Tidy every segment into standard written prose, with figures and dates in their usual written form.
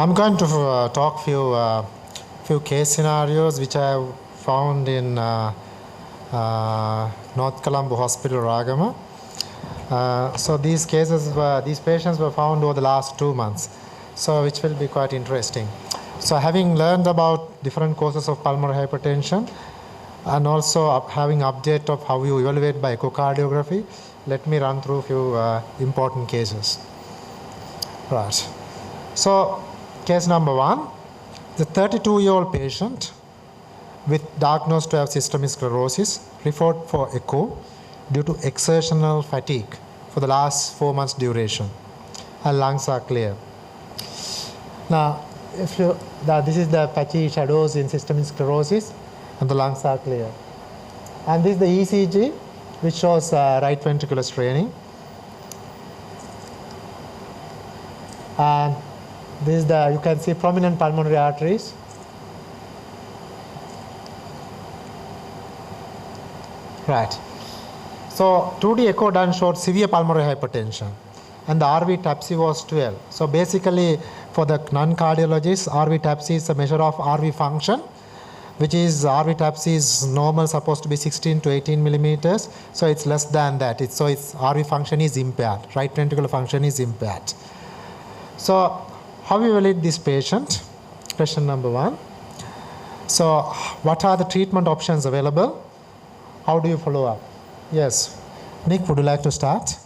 I'm going to talk few case scenarios which I have found in North Colombo Hospital, Ragama. So these patients were found over the last 2 months, so which will be quite interesting. So having learned about different causes of pulmonary hypertension and also having update of how you evaluate by echocardiography, let me run through a few important cases. Right. So case number 1, the 32-year-old patient with diagnosed to have systemic sclerosis referred for echo due to exertional fatigue for the last 4 months duration, and lungs are clear. Now, this is the patchy shadows in systemic sclerosis, and the lungs are clear. And this is the ECG, which shows right ventricular straining. And this is you can see prominent pulmonary arteries. Right. So 2D echo done showed severe pulmonary hypertension, and the RV TAPSE was 12. So basically, for the non-cardiologists, RV TAPSE is a measure of RV function, which is RV TAPSE is normal, supposed to be 16 to 18 millimeters. So it's less than that. So its RV function is impaired. Right ventricular function is impaired. So how we evaluate this patient? Question number 1. So what are the treatment options available? How do you follow up? Yes. Nick, would you like to start?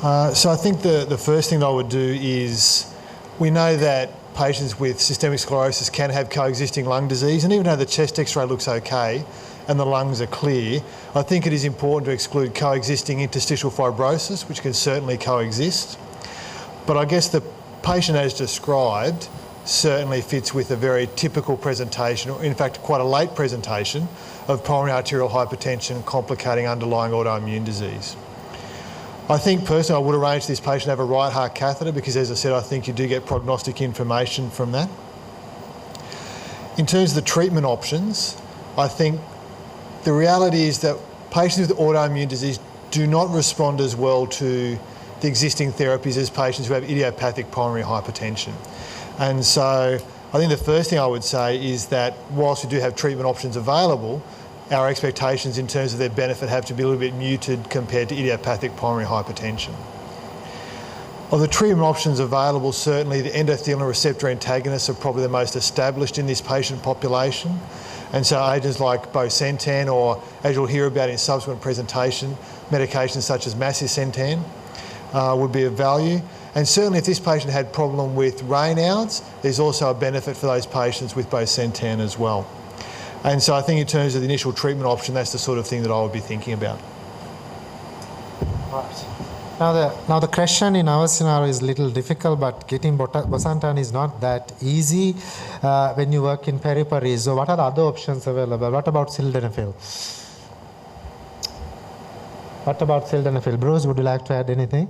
So I think the first thing I would do is, we know that patients with systemic sclerosis can have coexisting lung disease, and even though the chest x-ray looks okay and the lungs are clear, I think it is important to exclude coexisting interstitial fibrosis, which can certainly coexist. But I guess the patient as described certainly fits with a very typical presentation, or in fact quite a late presentation, of pulmonary arterial hypertension complicating underlying autoimmune disease. I think personally I would arrange this patient to have a right heart catheter because, as I said, I think you do get prognostic information from that. In terms of the treatment options, I think the reality is that patients with autoimmune disease do not respond as well to the existing therapies as patients who have idiopathic pulmonary hypertension. And so I think the first thing I would say is that whilst we do have treatment options available, our expectations in terms of their benefit have to be a little bit muted compared to idiopathic pulmonary hypertension. Of the treatment options available, certainly the endothelin receptor antagonists are probably the most established in this patient population. And so agents like bosentan, or as you'll hear about in subsequent presentation, medications such as macitentan would be of value. And certainly if this patient had problem with Raynaud's, there's also a benefit for those patients with bosentan as well. And so I think in terms of the initial treatment option, that's the sort of thing that I would be thinking about. Right. Now the question in our scenario is a little difficult, but getting bosentan is not that easy when you work in periphery. So what are the other options available? What about sildenafil? Bruce, would you like to add anything?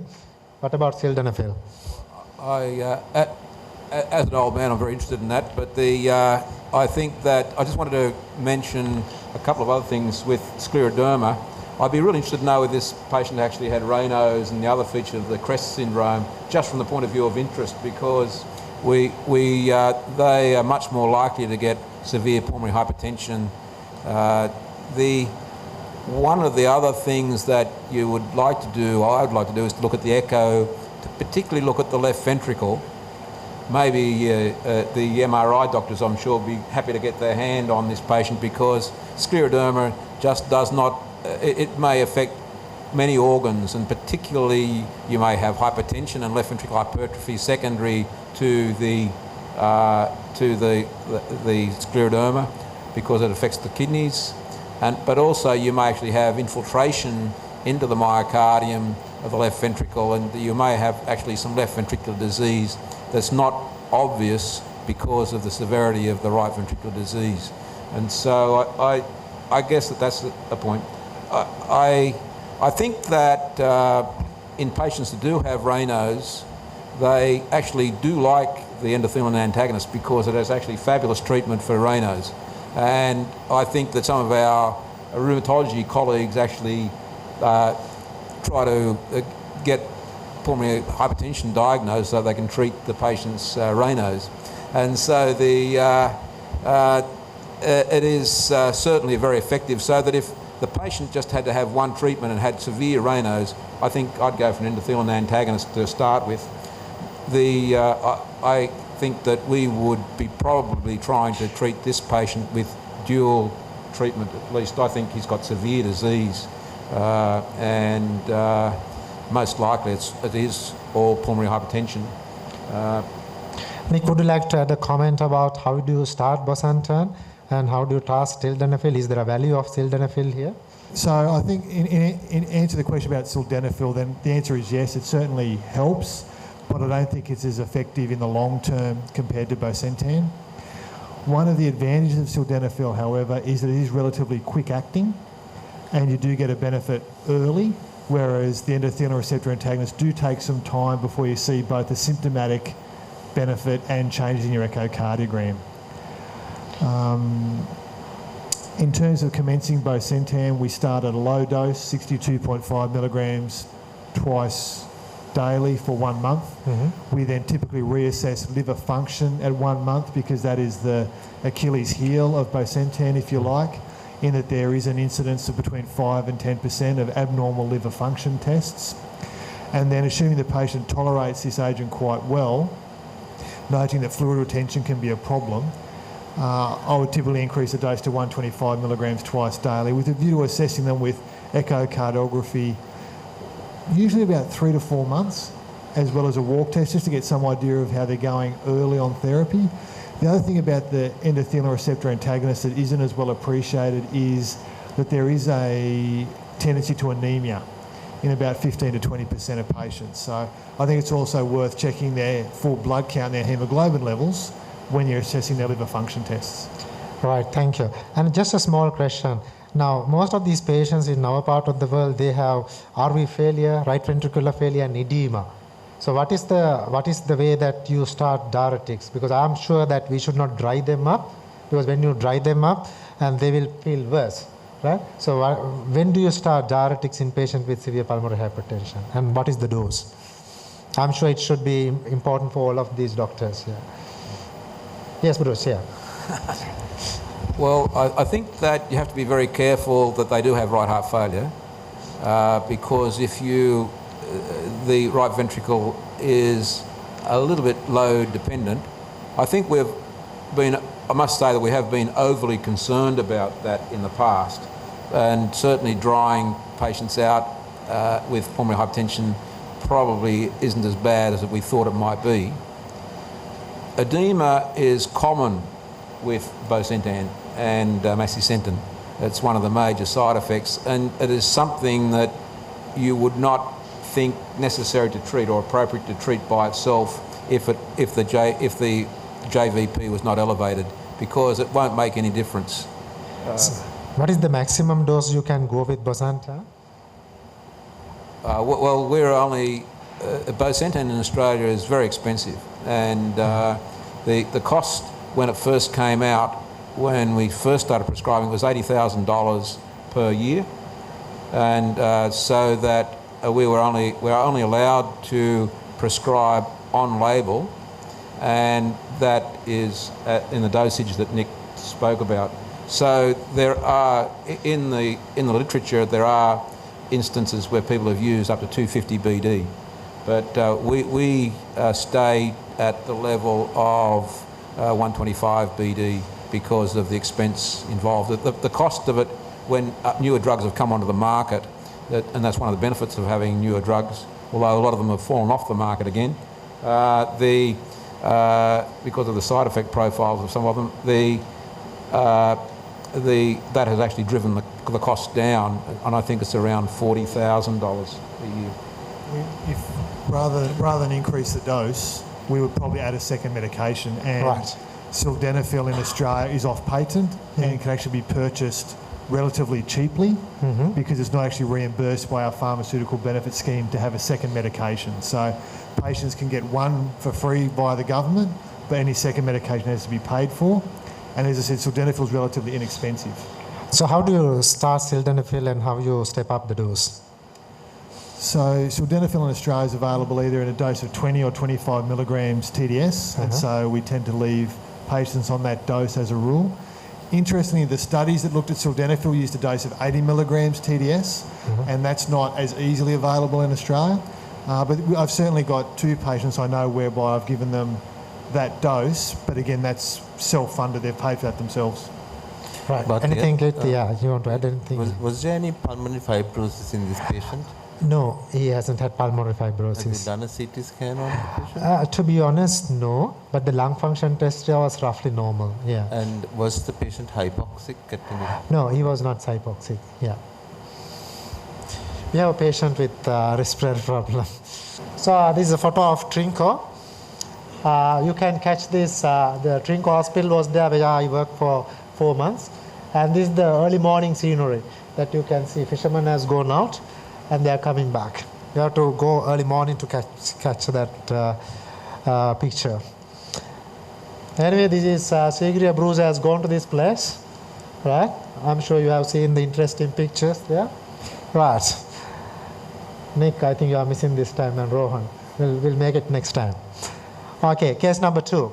What about sildenafil? As an old man, I'm very interested in that, but I think that I just wanted to mention a couple of other things with scleroderma. I'd be really interested to know if this patient actually had Raynaud's and the other feature of the Crest syndrome, just from the point of view of interest, because they are much more likely to get severe pulmonary hypertension. One of the other things that you would like to do, I would like to do, is to look at the echo, to particularly look at the left ventricle. Maybe the MRI doctors, I'm sure, will be happy to get their hand on this patient, because scleroderma just does not, it may affect many organs, and particularly you may have hypertension and left ventricular hypertrophy secondary to the scleroderma, because it affects the kidneys. But also you may actually have infiltration into the myocardium of the left ventricle, and you may have actually some left ventricular disease that's not obvious because of the severity of the right ventricular disease. And so I guess that's a point. I think that in patients that do have Raynaud's, they actually do like the endothelin antagonist because it has actually fabulous treatment for Raynaud's. And I think that some of our rheumatology colleagues actually try to get pulmonary hypertension diagnosed so they can treat the patient's Raynaud's. And so it is certainly very effective, so that if the patient just had to have one treatment and had severe Raynaud's, I think I'd go for an endothelin antagonist to start with. I think that we would be probably trying to treat this patient with dual treatment at least. I think he's got severe disease, and most likely it is all pulmonary hypertension. Nick, would you like to add a comment about how do you start bosentan and how do you task sildenafil? Is there a value of sildenafil here? So I think in answer to the question about sildenafil, then the answer is yes, it certainly helps, but I don't think it's as effective in the long term compared to bosentan. One of the advantages of sildenafil, however, is that it is relatively quick acting and you do get a benefit early, whereas the endothelin receptor antagonists do take some time before you see both a symptomatic benefit and changes in your echocardiogram. In terms of commencing bosentan, we start at a low dose, 62.5 milligrams twice daily for 1 month. We then typically reassess liver function at 1 month, because that is the Achilles heel of bosentan, if you like, in that there is an incidence of between 5 and 10% of abnormal liver function tests. And then, assuming the patient tolerates this agent quite well, noting that fluid retention can be a problem, I would typically increase the dose to 125 milligrams twice daily, with a view to assessing them with echocardiography, usually about 3 to 4 months, as well as a walk test, just to get some idea of how they're going early on therapy. The other thing about the endothelin receptor antagonist that isn't as well appreciated is that there is a tendency to anemia in about 15 to 20% of patients. So I think it's also worth checking their full blood count, their hemoglobin levels, when you're assessing their liver function tests. Right, thank you. And just a small question. Now, most of these patients in our part of the world, they have RV failure, right ventricular failure, and edema. So what is the way that you start diuretics? Because I'm sure that we should not dry them up, because when you dry them up, and they will feel worse, right? So when do you start diuretics in patients with severe pulmonary hypertension, and what is the dose? I'm sure it should be important for all of these doctors. Yeah. Yes, Bruce. Yeah. Well, I think that you have to be very careful that they do have right heart failure, because if the right ventricle is a little bit load dependent, I think I must say that we have been overly concerned about that in the past, and certainly drying patients out with pulmonary hypertension probably isn't as bad as we thought it might be. Edema is common with bosentan and macitentan. It's one of the major side effects, and it is something that you would not think necessary to treat or appropriate to treat by itself if the JVP was not elevated, because it won't make any difference. What is the maximum dose you can go with bosentan? Well, we're only bosentan in Australia is very expensive, and the cost when it first came out, when we first started prescribing, was $80,000 per year, and so that we're only allowed to prescribe on label, and that is in the dosage that Nick spoke about. So there are in the literature there are instances where people have used up to 250 BD, but we stay at the level of 125 BD because of the expense involved. The cost of it when newer drugs have come onto the market, and that's one of the benefits of having newer drugs, although a lot of them have fallen off the market again, because of the side effect profiles of some of them, that has actually driven the cost down, and I think it's around $40,000 a year. If rather than increase the dose, we would probably add a second medication, and right. Sildenafil in Australia is off patent and can actually be purchased relatively cheaply because it's not actually reimbursed by our pharmaceutical benefit scheme to have a second medication. So patients can get one for free by the government, but any second medication has to be paid for. And as I said, sildenafil is relatively inexpensive. So how do you start sildenafil and how you step up the dose? So sildenafil in Australia is available either in a dose of 20 or 25 milligrams TDS, and so we tend to leave patients on that dose as a rule. Interestingly, the studies that looked at sildenafil used a dose of 80 milligrams TDS, and that's not as easily available in Australia. But I've certainly got 2 patients I know whereby I've given them that dose, but again, that's self-funded, they've paid for that themselves. Right. But Anything, yeah, you want to add anything? Was there any pulmonary fibrosis in this patient? No, he hasn't had pulmonary Have you fibrosis. done a CT scan on the patient? To be honest, no, but the lung function test was roughly normal, yeah. And was the patient hypoxic at any? No, he was not hypoxic, yeah. We have a patient with respiratory problem. So this is a photo of Trinco. You can catch this, the Trinco hospital was there where I worked for 4 months. And this is the early morning scenery that you can see. Fisherman has gone out and they are coming back. You have to go early morning to catch that picture. Anyway, this is Sigrid Bruce has gone to this place, right? I'm sure you have seen the interesting pictures there. Right. Nick, I think you are missing this time, and Rohan. We'll make it next time. Okay, case number 2.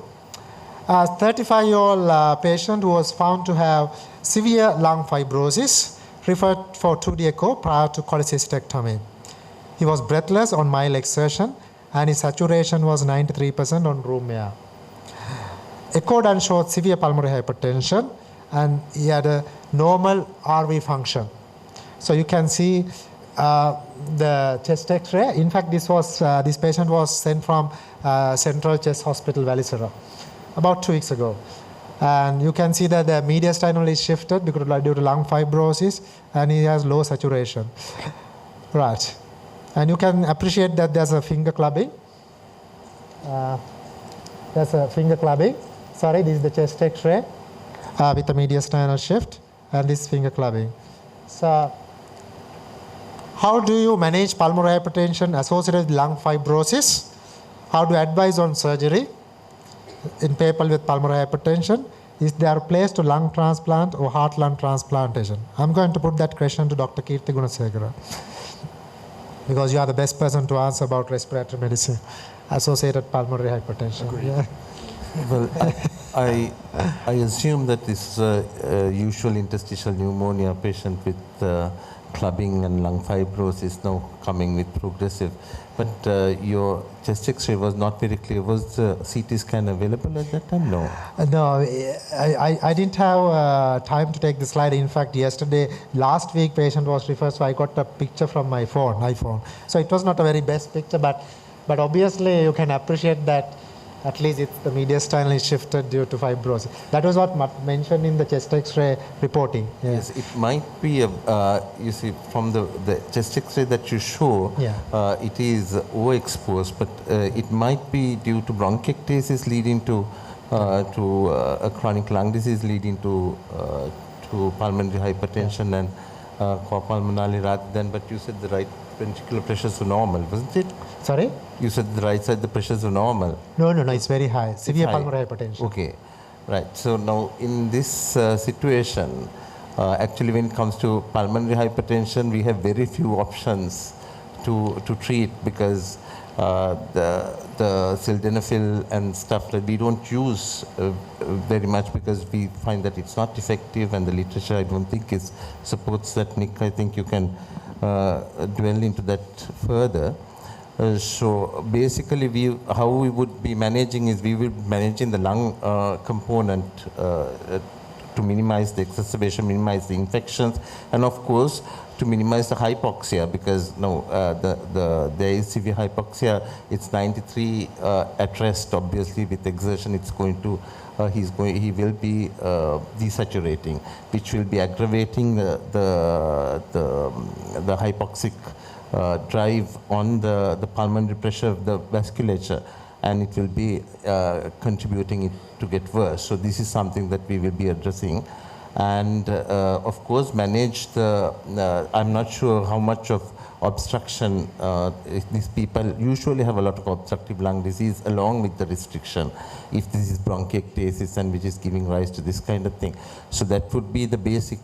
A 35-year-old patient who was found to have severe lung fibrosis, referred for 2D echo prior to cholecystectomy. He was breathless on mild exertion, and his saturation was 93% on room air. Echo done showed severe pulmonary hypertension, and he had a normal RV function. So you can see the chest X-ray. In fact, this patient was sent from Central Chest Hospital, Valisera, about 2 weeks ago. And you can see that the mediastinal is shifted due to lung fibrosis, and he has low saturation. Right. And you can appreciate that there's a finger clubbing. There's a finger clubbing. Sorry, this is the chest X-ray with the mediastinal shift, and this finger clubbing. So, how do you manage pulmonary hypertension associated with lung fibrosis? How do you advise on surgery in people with pulmonary hypertension? Is there a place to lung transplant or heart-lung transplantation? I'm going to put that question to Dr. Kirti Gunasekara, because you are the best person to answer about respiratory medicine associated pulmonary hypertension. Yeah. Well, I assume that this is a usual interstitial pneumonia patient with clubbing and lung fibrosis now coming with progressive. But your chest X-ray was not very clear. Was the CT scan available at that time? No. No, I didn't have time to take the slide. In fact, last week patient was referred, so I got a picture from my iPhone. So it was not a very best picture, but obviously you can appreciate that at least the mediastinal is shifted due to fibrosis. That was what mentioned in the chest X-ray reporting. Yeah. Yes, it might be, you see, from the chest X-ray that you show, it is overexposed, but it might be due to bronchiectasis leading to a chronic lung disease leading to pulmonary hypertension and copulmonary rather than, but you said the right ventricular pressures were normal, wasn't it? Sorry? You said the right side, the pressures were normal. No, it's very high. Severe pulmonary hypertension. Okay, right. So now in this situation, actually when it comes to pulmonary hypertension, we have very few options to treat because the sildenafil and stuff that we don't use very much because we find that it's not effective, and the literature I don't think supports that. Nick, I think you can dwell into that further. So basically how we would be managing is we will be managing the lung component to minimize the exacerbation, minimize the infections, and of course to minimize the hypoxia, because there is severe hypoxia. It's 93 at rest. Obviously with exertion it's going to he will be desaturating, which will be aggravating the hypoxic drive on the pulmonary pressure of the vasculature, and it will be contributing it to get worse. So this is something that we will be addressing, and of course manage I'm not sure how much of obstruction. These people usually have a lot of obstructive lung disease along with the restriction. If this is bronchiectasis and which is giving rise to this kind of thing. So that would be the basic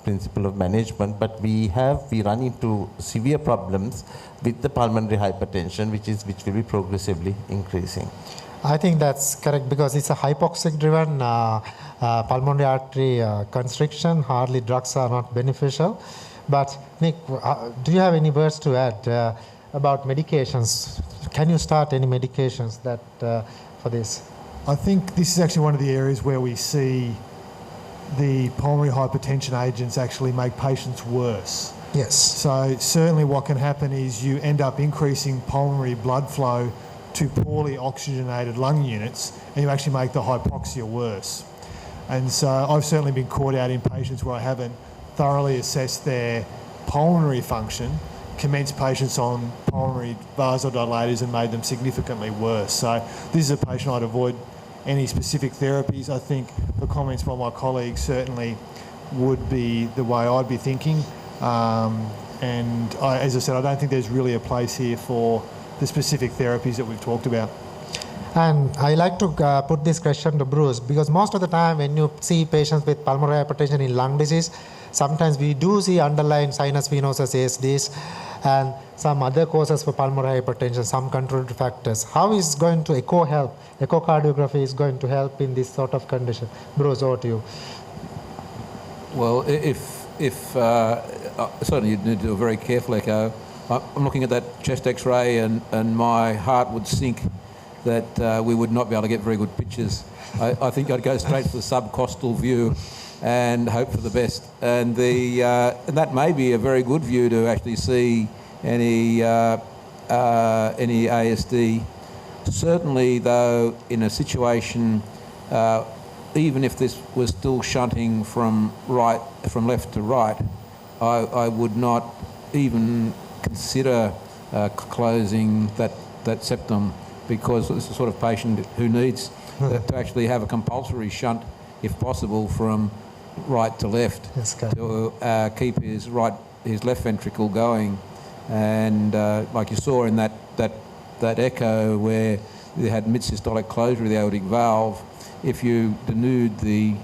principle of management. But we run into severe problems with the pulmonary hypertension, which will be progressively increasing. I think that's correct because it's a hypoxic-driven pulmonary artery constriction. Hardly drugs are not beneficial. But Nick, do you have any words to add about medications? Can you start any medications that for this? I think this is actually one of the areas where we see the pulmonary hypertension agents actually make patients worse. Yes. So certainly what can happen is you end up increasing pulmonary blood flow to poorly oxygenated lung units, and you actually make the hypoxia worse. And so I've certainly been caught out in patients where I haven't thoroughly assessed their pulmonary function, commenced patients on pulmonary vasodilators and made them significantly worse. So this is a patient I'd avoid any specific therapies. I think the comments by my colleagues certainly would be the way I'd be thinking. As I said, I don't think there's really a place here for the specific therapies that we've talked about. And I like to put this question to Bruce because most of the time when you see patients with pulmonary hypertension in lung disease, sometimes we do see underlying sinus venosus ASDs and some other causes for pulmonary hypertension, some contributory factors. How is going to echocardiography is going to help in this sort of condition? Bruce, over to you. Well, certainly you'd need to do a very careful echo. I'm looking at that chest X-ray and my heart would sink that we would not be able to get very good pictures. I think I'd go straight for the subcostal view and hope for the best. And that may be a very good view to actually see any ASD. Certainly, though, in a situation, even if this was still shunting from left to right, I would not even consider closing that septum because it's the sort of patient who needs to actually have a compulsory shunt, if possible, from right to left to keep his left ventricle going. And like you saw in that echo where you had mid-systolic closure of the aortic valve, if you denude the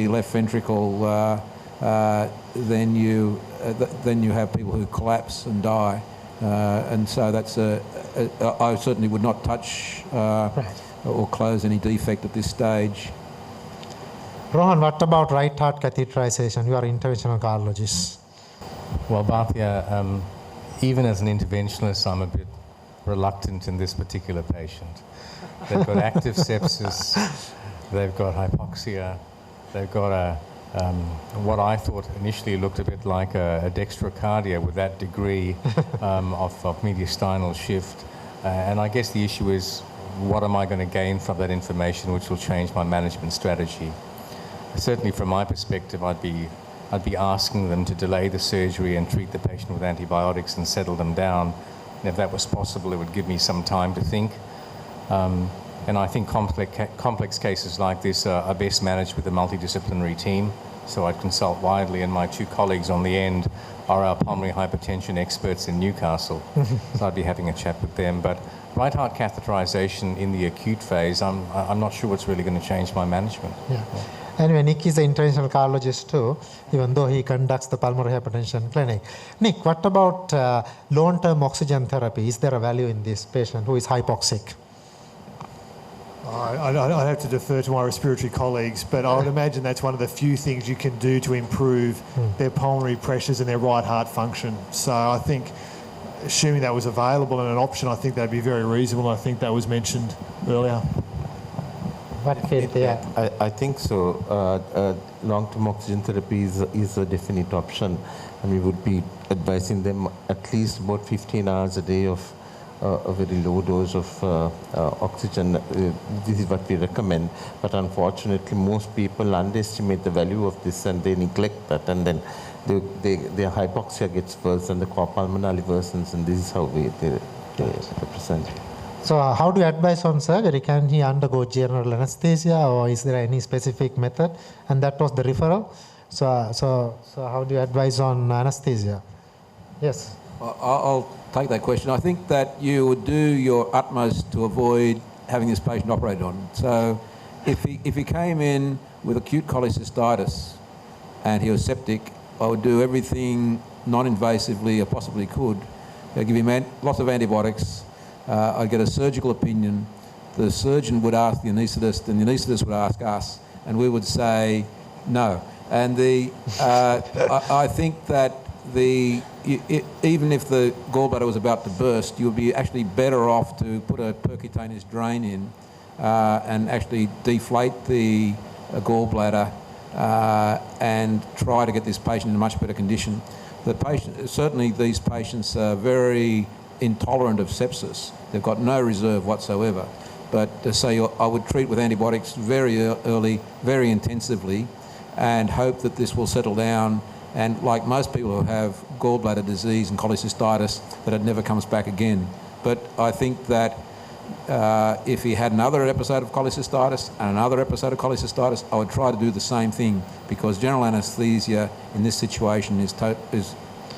left ventricle, then you have people who collapse and die. And so that's I certainly would not touch or close any defect at this stage. Rohan, what about right heart catheterization? You are an interventional cardiologist. Well, Bhatiya, even as an interventionalist, I'm a bit reluctant in this particular patient. They've got active sepsis, they've got hypoxia, they've got what I thought initially looked a bit like a dextrocardia with that degree of mediastinal shift. And I guess the issue is, what am I going to gain from that information which will change my management strategy? Certainly from my perspective, I'd be asking them to delay the surgery and treat the patient with antibiotics and settle them down. And if that was possible, it would give me some time to think. And I think complex cases like this are best managed with a multidisciplinary team. So I'd consult widely, and my two colleagues on the end are our pulmonary hypertension experts in Newcastle. So I'd be having a chat with them. But right heart catheterization in the acute phase, I'm not sure what's really going to change my management. Yeah. Anyway, Nick is an interventional cardiologist too, even though he conducts the pulmonary hypertension clinic. Nick, what about long-term oxygen therapy? Is there a value in this patient who is hypoxic? I'd have to defer to my respiratory colleagues, but I would imagine that's one of the few things you can do to improve their pulmonary pressures and their right heart function. So I think, assuming that was available and an option, I think that'd be very reasonable. I think that was mentioned earlier. I think so. Long-term oxygen therapy is a definite option, and we would be advising them at least about 15 hours a day of a very low dose of oxygen. This is what we recommend, but unfortunately most people underestimate the value of this and they neglect that, and then their hypoxia gets worse and the pulmonary worsens, and this is how they represent. So how do you advise on surgery? Can he undergo general anesthesia, or is there any specific method? And that was the referral. So how do you advise on anesthesia? Yes. I'll take that question. I think that you would do your utmost to avoid having this patient operated on. So if he came in with acute cholecystitis and he was septic, I would do everything non-invasively I possibly could. I'd give him lots of antibiotics. I'd get a surgical opinion. The surgeon would ask the anaesthetist, and the anaesthetist would ask us, and we would say no. And I think that even if the gallbladder was about to burst, you would be actually better off to put a percutaneous drain in and actually deflate the gallbladder and try to get this patient in a much better condition. Certainly these patients are very intolerant of sepsis. They've got no reserve whatsoever. But so I would treat with antibiotics very early, very intensively, and hope that this will settle down. And like most people who have gallbladder disease and cholecystitis, that it never comes back again. But I think that if he had another episode of cholecystitis and another episode of cholecystitis, I would try to do the same thing, because general anaesthesia in this situation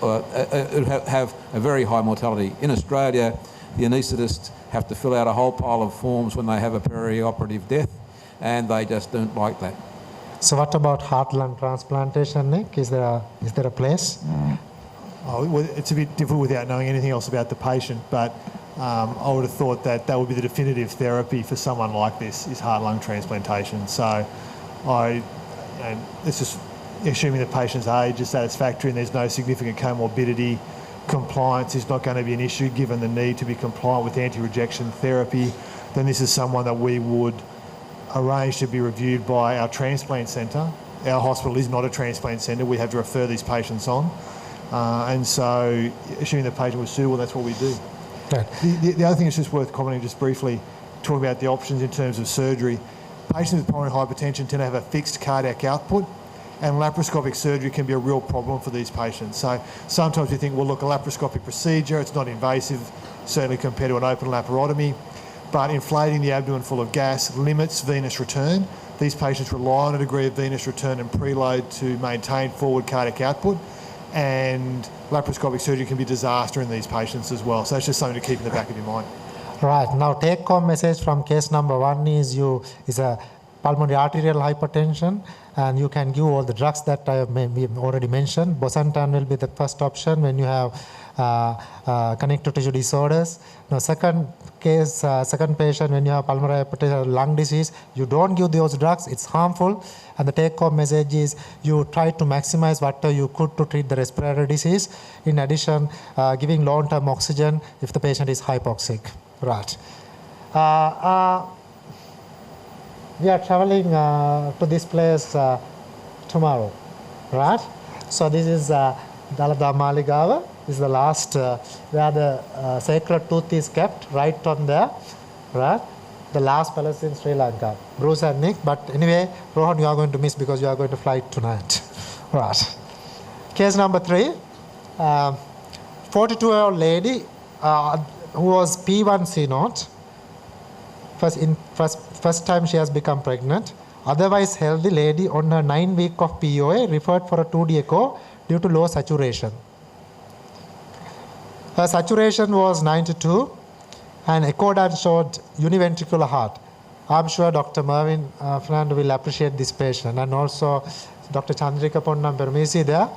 have a very high mortality. In Australia, the anaesthetists have to fill out a whole pile of forms when they have a perioperative death, and they just don't like that. So what about heart-lung transplantation, Nick? Is there a place? Well, it's a bit difficult without knowing anything else about the patient, but I would have thought that would be the definitive therapy for someone like this, is heart-lung transplantation. So it's just assuming the patient's age is satisfactory and there's no significant comorbidity. Compliance is not going to be an issue given the need to be compliant with anti-rejection therapy. Then this is someone that we would arrange to be reviewed by our transplant centre. Our hospital is not a transplant centre. We have to refer these patients on. And so assuming the patient was suitable, that's what we do. Right. The other thing that's just worth commenting just briefly, talking about the options in terms of surgery. Patients with pulmonary hypertension tend to have a fixed cardiac output, and laparoscopic surgery can be a real problem for these patients. So sometimes you think, well, look, a laparoscopic procedure, it's not invasive, certainly compared to an open laparotomy, but inflating the abdomen full of gas limits venous return. These patients rely on a degree of venous return and preload to maintain forward cardiac output, and laparoscopic surgery can be a disaster in these patients as well. So that's just something to keep in the back of your mind. Right. Now, take-home message from case number 1 is a pulmonary arterial hypertension, and you can give all the drugs that I have already mentioned. Bosentan will be the first option when you have connective tissue disorders. Now, second patient, when you have pulmonary hypertension, lung disease, you don't give those drugs, it's harmful. And the take-home message is you try to maximize whatever you could to treat the respiratory disease. In addition, giving long-term oxygen if the patient is hypoxic. Right. We are traveling to this place tomorrow, right? So this is Dalada Maligawa. This is the last where the sacred tooth is kept, right on there, right? The last palace in Sri Lanka. Bruce and Nick, but anyway, Rohan, you are going to miss because you are going to fly tonight. Right. Case number 3, 42-year-old lady who was P1C0. First time she has become pregnant. Otherwise healthy lady on her 9 week of POA referred for a 2D echo due to low saturation. Her saturation was 92 and echo done showed univentricular heart. I'm sure Dr. Mervyn Fernando will appreciate this patient, and also Dr. Chandrika Ponnam Permisi there.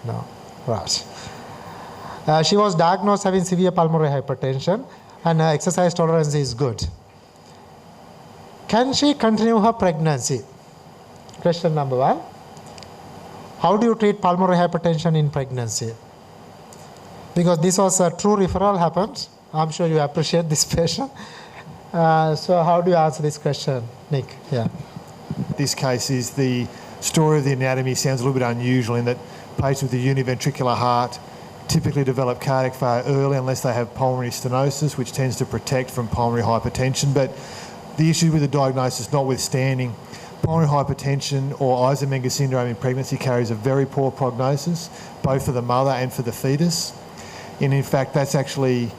No, right. She was diagnosed having severe pulmonary hypertension and her exercise tolerance is good. Can she continue her pregnancy? Question number 1. How do you treat pulmonary hypertension in pregnancy? Because this was a true referral happened. I'm sure you appreciate this patient. So how do you answer this question, Nick? Yeah. This case is the story of the anatomy sounds a little bit unusual in that patients with a univentricular heart typically develop cardiac failure early unless they have pulmonary stenosis, which tends to protect from pulmonary hypertension. But the issue with the diagnosis notwithstanding, pulmonary hypertension or Eisenmenger syndrome in pregnancy carries a very poor prognosis, both for the mother and for the fetus. And in fact, that's actually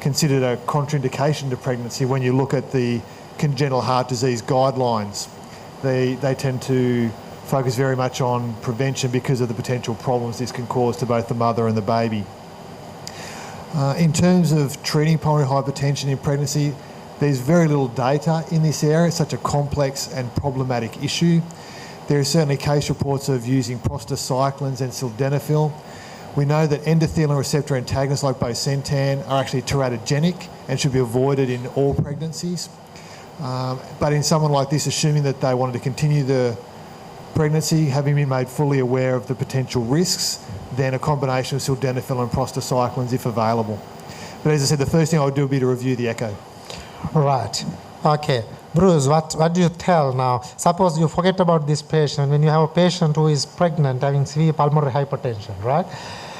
considered a contraindication to pregnancy when you look at the congenital heart disease guidelines. They tend to focus very much on prevention because of the potential problems this can cause to both the mother and the baby. In terms of treating pulmonary hypertension in pregnancy, there's very little data in this area. It's such a complex and problematic issue. There are certainly case reports of using prostacyclins and sildenafil. We know that endothelin receptor antagonists like bosentan are actually teratogenic and should be avoided in all pregnancies. But in someone like this, assuming that they wanted to continue the pregnancy, having been made fully aware of the potential risks, then a combination of sildenafil and prostacyclins if available. But as I said, the first thing I would do would be to review the echo. Right. Okay. Bruce, what do you tell now? Suppose you forget about this patient when you have a patient who is pregnant having severe pulmonary hypertension, right?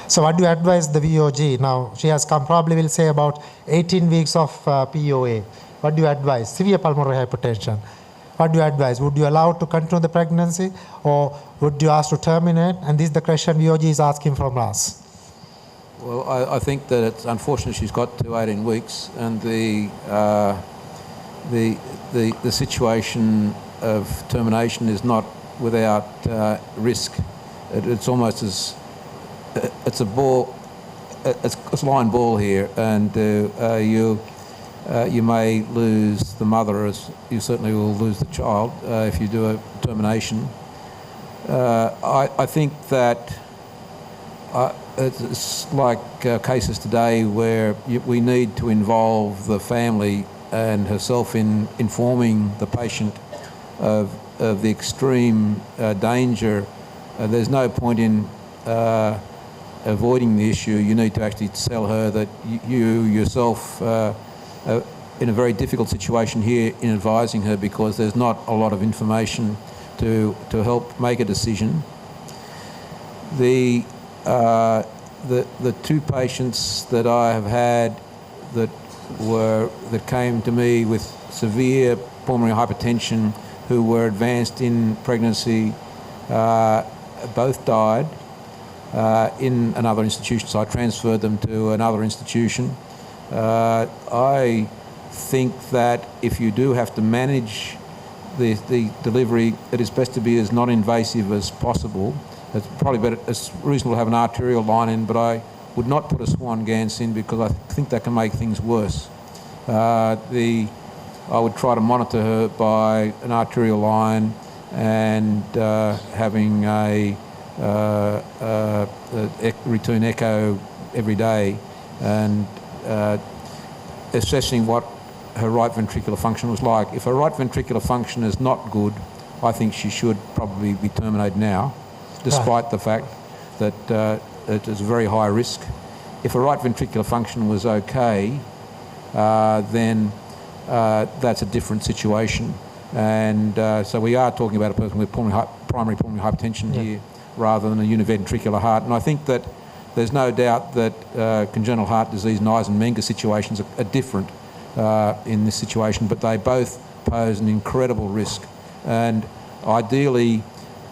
So what do you advise the VOG? Now, she has come, probably will say about 18 weeks of POA. What do you advise? Severe pulmonary hypertension. What do you advise? Would you allow to continue the pregnancy or would you ask to terminate? And this is the question VOG is asking from us. Well, I think that it's unfortunate she's got to 18 weeks, and the situation of termination is not without risk. It's almost as it's a ball, it's a line ball here, and you may lose the mother, as you certainly will lose the child if you do a termination. I think that it's like cases today where we need to involve the family and herself in informing the patient of the extreme danger. There's no point in avoiding the issue. You need to actually tell her that you yourself in a very difficult situation here in advising her, because there's not a lot of information to help make a decision. The two patients that I have had that came to me with severe pulmonary hypertension who were advanced in pregnancy both died in another institution, so I transferred them to another institution. I think that if you do have to manage the delivery, it is best to be as non-invasive as possible. It's probably better, it's reasonable to have an arterial line in, but I would not put a Swan Ganz in because I think that can make things worse. I would try to monitor her by an arterial line and having a routine echo every day and assessing what her right ventricular function was like. If her right ventricular function is not good, I think she should probably be terminated now, despite the fact that it is a very high risk. If her right ventricular function was okay, then that's a different situation. And so we are talking about a person with primary pulmonary hypertension here rather than a univentricular heart. And I think that there's no doubt that congenital heart disease and Eisenmenger situations are different in this situation, but they both pose an incredible risk. And ideally,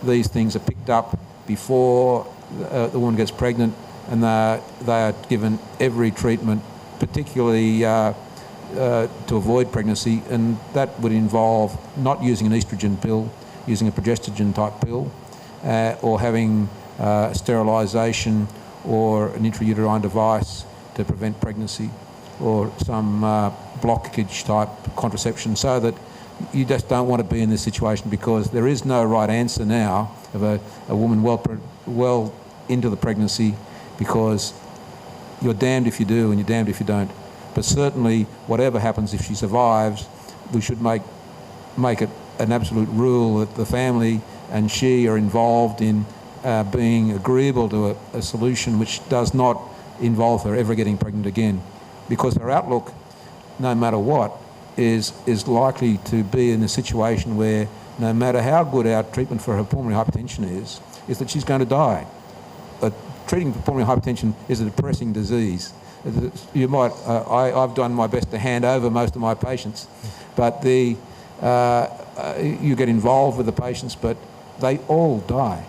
these things are picked up before the woman gets pregnant, and they are given every treatment, particularly to avoid pregnancy, and that would involve not using an estrogen pill, using a progestogen type pill, or having sterilisation or an intrauterine device to prevent pregnancy, or some blockage type contraception, so that you just don't want to be in this situation, because there is no right answer now of a woman well into the pregnancy, because you're damned if you do and you're damned if you don't. But certainly, whatever happens, if she survives, we should make it an absolute rule that the family and she are involved in being agreeable to a solution which does not involve her ever getting pregnant again, because her outlook, no matter what, is likely to be in a situation where no matter how good our treatment for her pulmonary hypertension is that she's going to die. But treating pulmonary hypertension is a depressing disease. You might, I've done my best to hand over most of my patients, but you get involved with the patients, but they all die,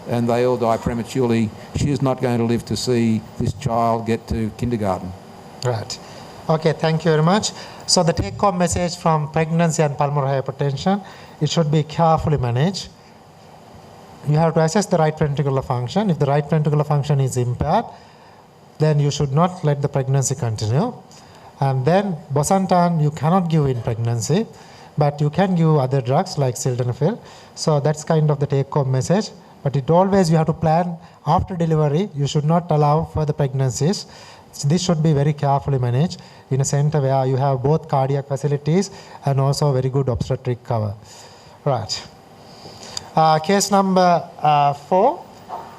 and they all die prematurely. She is not going to live to see this child get to kindergarten. Right. Okay, thank you very much. So the take-home message from pregnancy and pulmonary hypertension, it should be carefully managed. You have to assess the right ventricular function. If the right ventricular function is impaired, then you should not let the pregnancy continue. And then bosentan you cannot give in pregnancy, but you can give other drugs like sildenafil. So that's kind of the take-home message. But it always you have to plan after delivery. You should not allow further pregnancies. This should be very carefully managed in a center where you have both cardiac facilities and also very good obstetric cover. Right. Case number 4,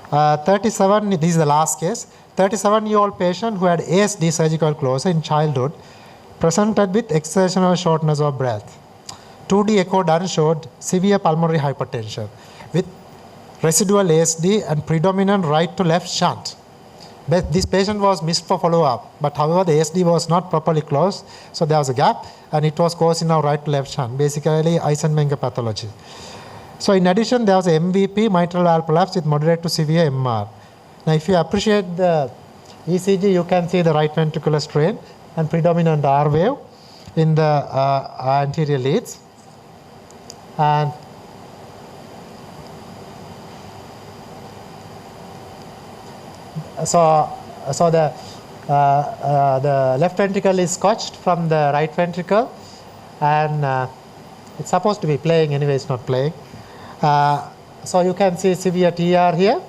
37, this is the last case. 37-year-old patient who had ASD surgical closure in childhood presented with exertional shortness of breath. 2D echo done showed severe pulmonary hypertension with residual ASD and predominant right to left shunt. But this patient was missed for follow-up, but however the ASD was not properly closed, so there was a gap and it was causing now right to left shunt, basically Eisenmenger pathology. So in addition, there was a MVP, mitral valve prolapse with moderate to severe MR. Now if you appreciate the ECG, you can see the right ventricular strain and predominant R wave in the anterior leads. And so the left ventricle is scotched from the right ventricle, and it's supposed to be playing, anyway it's not playing. So you can see severe TR here,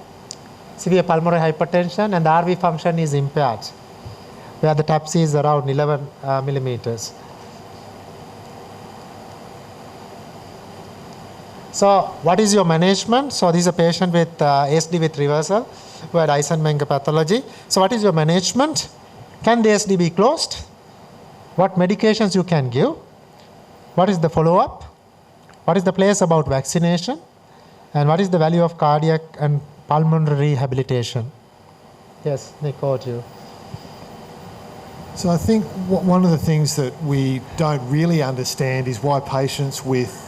severe pulmonary hypertension, and the RV function is impaired, where the TAPC is around 11 millimeters. So what is your management? So this is a patient with ASD with reversal who had Eisenmenger pathology. So what is your management? Can the ASD be closed? What medications you can give? What is the follow-up? What is the place about vaccination? And what is the value of cardiac and pulmonary rehabilitation? Yes, Nick, over to you. So I think one of the things that we don't really understand is why patients with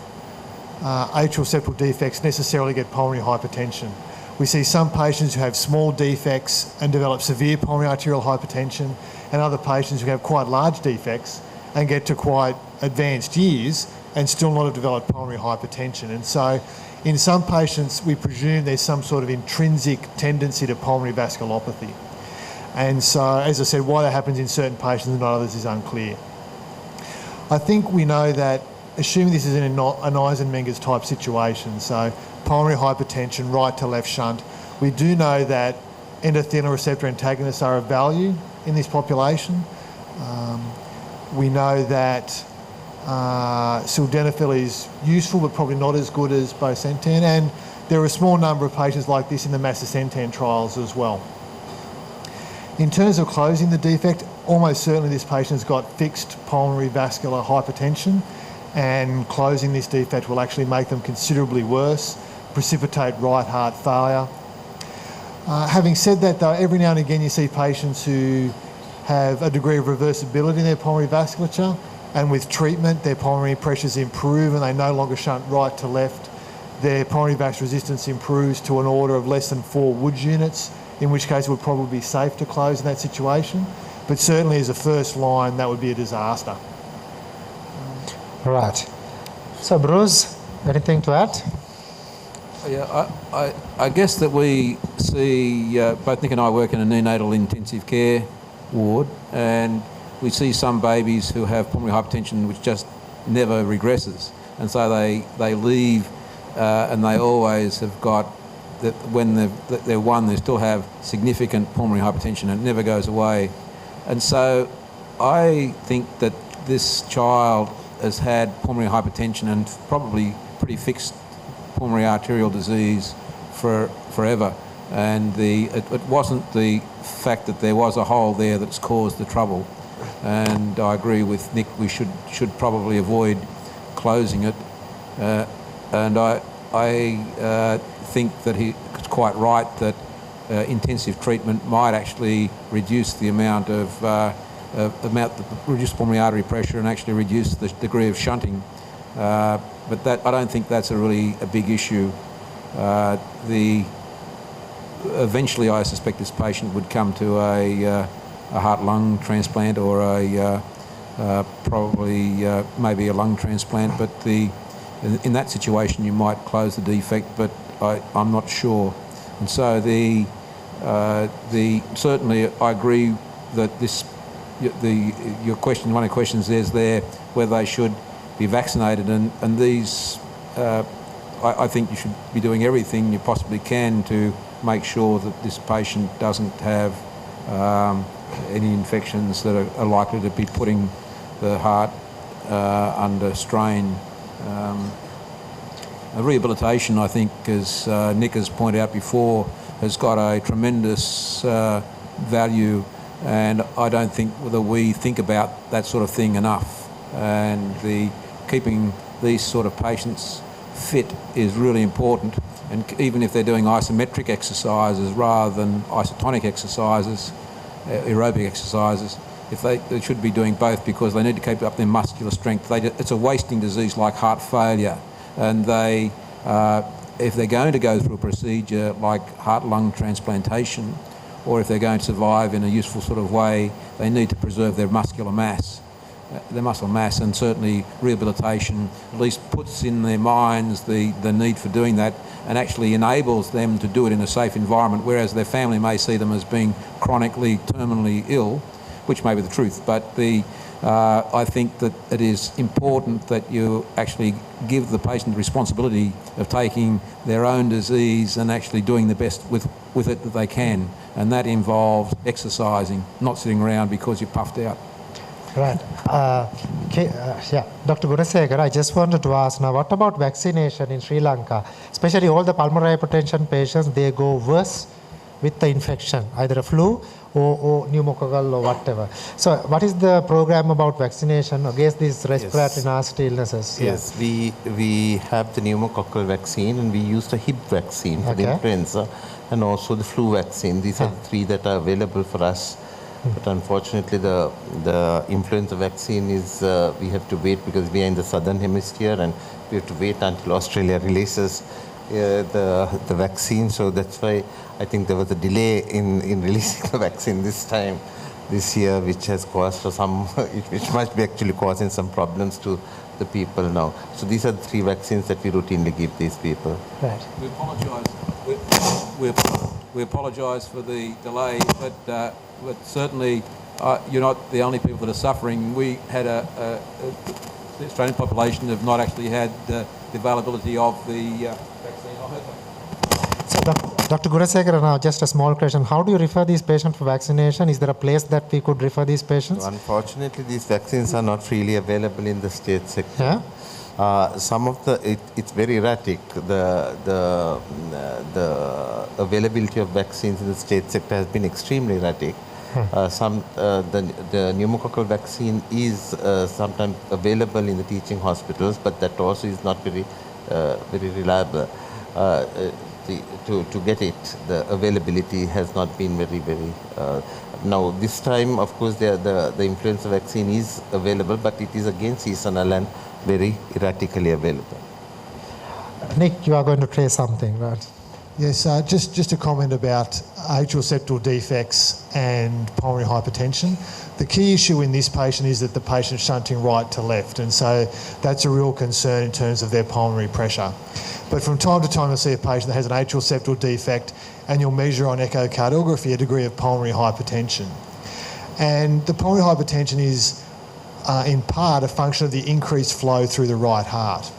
atrial septal defects necessarily get pulmonary hypertension. We see some patients who have small defects and develop severe pulmonary arterial hypertension, and other patients who have quite large defects and get to quite advanced years and still not have developed pulmonary hypertension. And so in some patients we presume there's some sort of intrinsic tendency to pulmonary vasculopathy. And so, as I said, why that happens in certain patients and not others is unclear. I think we know that, assuming this is an Eisenmenger's type situation, so pulmonary hypertension, right to left shunt, we do know that endothelin receptor antagonists are of value in this population. We know that sildenafil is useful but probably not as good as bosentan, and there are a small number of patients like this in the macitentan trials as well. In terms of closing the defect, almost certainly this patient has got fixed pulmonary vascular hypertension, and closing this defect will actually make them considerably worse, precipitate right heart failure. Having said that though, every now and again you see patients who have a degree of reversibility in their pulmonary vasculature, and with treatment their pulmonary pressures improve and they no longer shunt right to left. Their pulmonary vascular resistance improves to an order of less than 4 Woods units, in which case it would probably be safe to close in that situation. But certainly as a first line, that would be a disaster. Right. So Bruce, anything to add? Yeah, I guess that we see, both Nick and I work in a neonatal intensive care ward, and we see some babies who have pulmonary hypertension which just never regresses, and so they leave and they always have got, that when they're one, they still have significant pulmonary hypertension and it never goes away. And so I think that this child has had pulmonary hypertension and probably pretty fixed pulmonary arterial disease forever. And it wasn't the fact that there was a hole there that's caused the trouble. And I agree with Nick, we should probably avoid closing it. And I think that he's quite right that intensive treatment might actually reduce the amount of reduce pulmonary artery pressure and actually reduce the degree of shunting. But that, I don't think that's a big issue. Eventually, I suspect this patient would come to a heart-lung transplant or probably maybe a lung transplant. But in that situation, you might close the defect, but I'm not sure. And so Certainly I agree that your question, one of the questions is there whether they should be vaccinated, and these, I think you should be doing everything you possibly can to make sure that this patient doesn't have any infections that are likely to be putting the heart under strain. Rehabilitation, I think, as Nick has pointed out before, has got a tremendous value, and I don't think that we think about that sort of thing enough. And keeping these sort of patients fit is really important. And even if they're doing isometric exercises rather than isotonic exercises, aerobic exercises, they should be doing both, because they need to keep up their muscular strength. It's a wasting disease like heart failure, and if they're going to go through a procedure like heart-lung transplantation, or if they're going to survive in a useful sort of way, they need to preserve their muscular mass, and certainly rehabilitation at least puts in their minds the need for doing that, and actually enables them to do it in a safe environment, whereas their family may see them as being chronically, terminally ill, which may be the truth. But I think that it is important that you actually give the patient the responsibility of taking their own disease and actually doing the best with it that they can. And that involves exercising, not sitting around because you're puffed out. Right. Yeah, Dr. Gunasekara, I just wanted to ask now, what about vaccination in Sri Lanka? Especially all the pulmonary hypertension patients, they go worse with the infection, either a flu or pneumococcal or whatever. So what is the program about vaccination against these respiratory nasty illnesses? Yes, we have the pneumococcal vaccine, and we use the hip vaccine for the influenza, and also the flu vaccine. These are the three that are available for us. But unfortunately, the influenza vaccine is, we have to wait because we are in the southern hemisphere, and we have to wait until Australia releases the vaccine. So that's why I think there was a delay in releasing the vaccine this year, which has caused which must be actually causing some problems to the people now. So these are the three vaccines that we routinely give these people. Right. We apologise. We apologise for the delay, but certainly you're not the only people that are suffering. We had the Australian population have not actually had the availability of the vaccine. So, Dr. Gunasekara, now just a small question. How do you refer these patients for vaccination? Is there a place that we could refer these patients? Unfortunately, these vaccines are not freely available in the state sector. Yeah? Some of it's very erratic. The availability of vaccines in the state sector has been extremely erratic. The pneumococcal vaccine is sometimes available in the teaching hospitals, but that also is not very reliable. To get it, the availability has not been very. Now this time, of course, the influenza vaccine is available, but it is again seasonal and very erratically available. Nick, you are going to say something, right? Yes, just a comment about atrial septal defects and pulmonary hypertension. The key issue in this patient is that the patient's shunting right to left, and so that's a real concern in terms of their pulmonary pressure. But from time to time, you'll see a patient that has an atrial septal defect, and you'll measure on echocardiography a degree of pulmonary hypertension. And the pulmonary hypertension is in part a function of the increased flow through the right heart.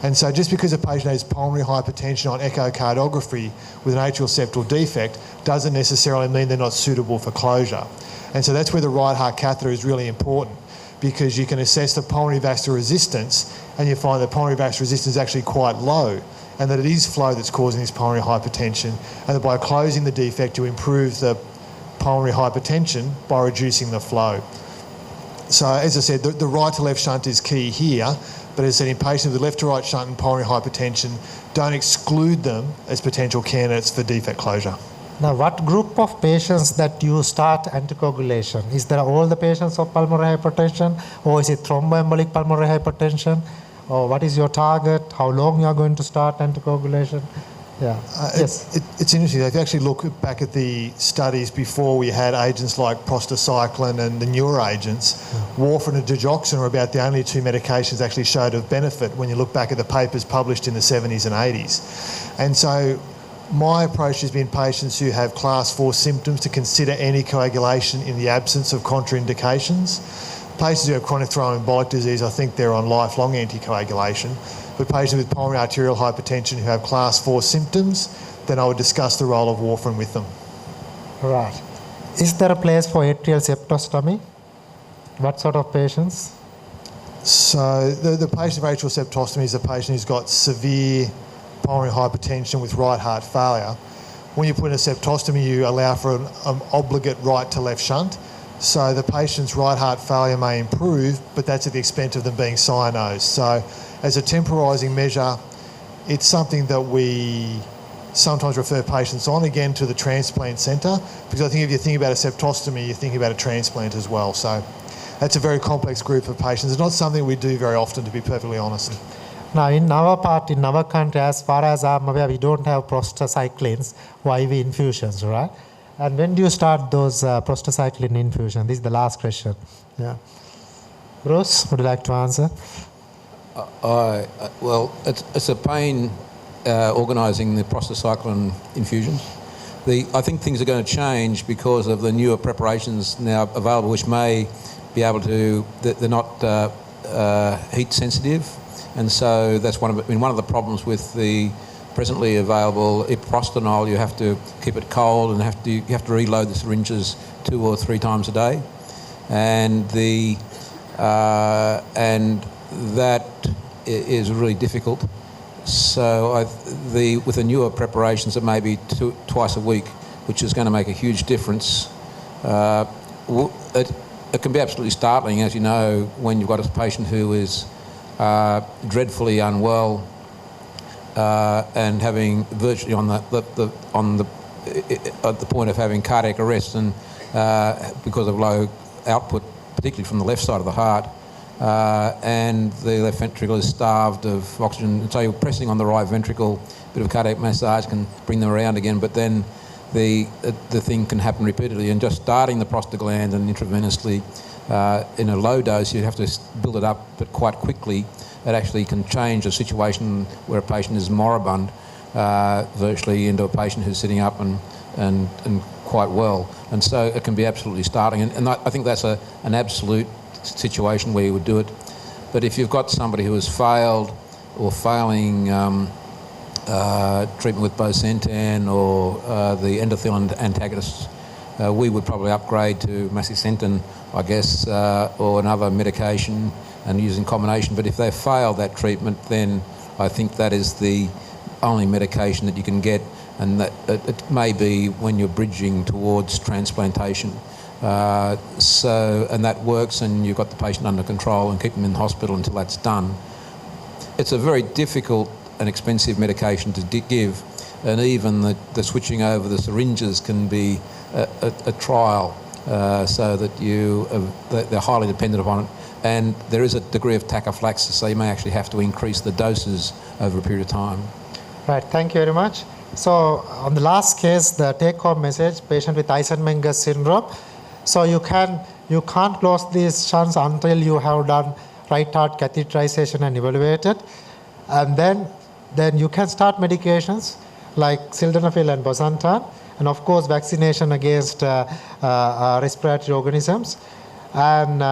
And so just because a patient has pulmonary hypertension on echocardiography with an atrial septal defect doesn't necessarily mean they're not suitable for closure. And so that's where the right heart catheter is really important, because you can assess the pulmonary vascular resistance, and you find that pulmonary vascular resistance is actually quite low, and that it is flow that's causing this pulmonary hypertension, and that by closing the defect you improve the pulmonary hypertension by reducing the flow. So as I said, the right to left shunt is key here, but as I said, in patients with left to right shunt and pulmonary hypertension, don't exclude them as potential candidates for defect closure. Now, what group of patients that you start anticoagulation? Is there all the patients of pulmonary hypertension, or is it thromboembolic pulmonary hypertension? Or what is your target? How long you are going to start anticoagulation? Yeah. Yes. It's interesting. If you actually look back at the studies before we had agents like prostacyclin and the newer agents, warfarin and digoxin are about the only two medications that actually showed a benefit when you look back at the papers published in the 70s and 80s. And so My approach has been patients who have class 4 symptoms to consider anticoagulation in the absence of contraindications. Patients who have chronic thromboembolic disease, I think they're on lifelong anticoagulation. But patients with pulmonary arterial hypertension who have class 4 symptoms, then I would discuss the role of warfarin with them. Right. Is there a place for atrial septostomy? What sort of patients? So the patient with atrial septostomy is a patient who's got severe pulmonary hypertension with right heart failure. When you put in a septostomy, you allow for an obligate right to left shunt. So the patient's right heart failure may improve, but that's at the expense of them being cyanosed. So as a temporising measure, it's something that we sometimes refer patients on again to the transplant centre, because I think if you think about a septostomy, you're thinking about a transplant as well. So that's a very complex group of patients. It's not something we do very often, to be perfectly honest. Now, in our part, in our country, as far as I'm aware, we don't have prostacyclins or IV infusions, right? And when do you start those prostacyclin infusion? This is the last question. Yeah. Bruce, would you like to answer? Well, it's a pain organising the prostacyclin infusions. I think things are going to change because of the newer preparations now available, which may be able to, they're not heat sensitive. And so that's one of the problems with the presently available iprostanol. You have to keep it cold and you have to reload the syringes 2 or 3 times a day, and that is really difficult. So with the newer preparations, it may be twice a week, which is going to make a huge difference. It can be absolutely startling, as you know, when you've got a patient who is dreadfully unwell and having virtually at the point of having cardiac arrest, and because of low output, particularly from the left side of the heart, and the left ventricle is starved of oxygen. And so you're pressing on the right ventricle, a bit of cardiac massage can bring them around again, but then the thing can happen repeatedly, and just starting the prostaglandin intravenously in a low dose, you have to build it up, but quite quickly. It actually can change a situation where a patient is moribund virtually into a patient who's sitting up and quite well. And so it can be absolutely startling. And I think that's an absolute situation where you would do it. But if you've got somebody who has failed or failing treatment with bosentan or the endothelin antagonists, we would probably upgrade to macitentan, I guess, or another medication and use in combination. But if they fail that treatment, then I think that is the only medication that you can get, and that it may be when you're bridging towards transplantation. And that works, and you've got the patient under control and keep them in the hospital until that's done. It's a very difficult and expensive medication to give, and even the switching over the syringes can be a trial, so that they're highly dependent upon it. And there is a degree of tachyphylaxis, so you may actually have to increase the doses over a period of time. Right, thank you very much. So on the last case, the take-home message, patient with Eisenmenger syndrome. So you can't close these shunts until you have done right heart catheterization and evaluated. And then you can start medications like sildenafil and bosentan, and of course vaccination against respiratory organisms. And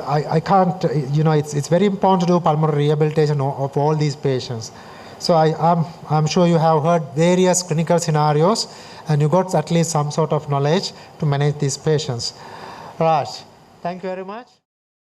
I can't, it's very important to do pulmonary rehabilitation of all these patients. So I'm sure you have heard various clinical scenarios, and you got at least some sort of knowledge to manage these patients. Raj, thank you very much.